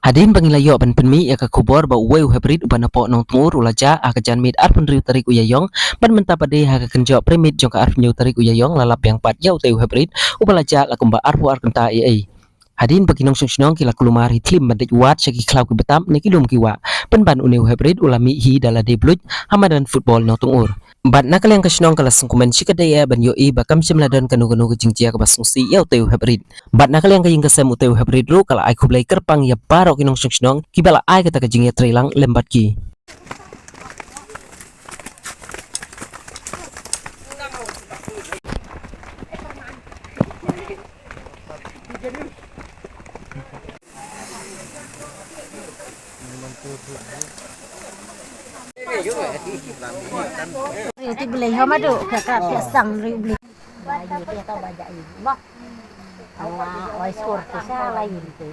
Hadin pangilayo ban penmi ya ka kubor ba uwe hybrid ban po nong tungur ulaja akajan mid arpun riu tarik uyayong ban mentapade ha ka kenjo premit jong ka arpun tarik uyayong lalap yang pat yau teu hybrid ubalaja lakumba arpu arkenta ai. Hadin bagi nong sungnong kila kulumar hitlim bandik wat syaki klau ki betam ni kilum kiwa ban uneu hybrid ulami hi dala deblut hamadan football nong tungur. Bat nakal yang kasinong kala sungkumen sikadaya ban yoi bakam simladan kanu-kanu kejingjia ke basungsi yau teu hybrid. Bat nakal yang kaying kasem uteu hybrid ru kala ai kublai kerpang ya baro kinong sungnong kibala ai kata kejingnya trailang lembat ki. Riu ti beli ho madu kakak piasang riu beli. Bayu dia tahu baca ini. Mak. Awak oi skor tu sa lain tu.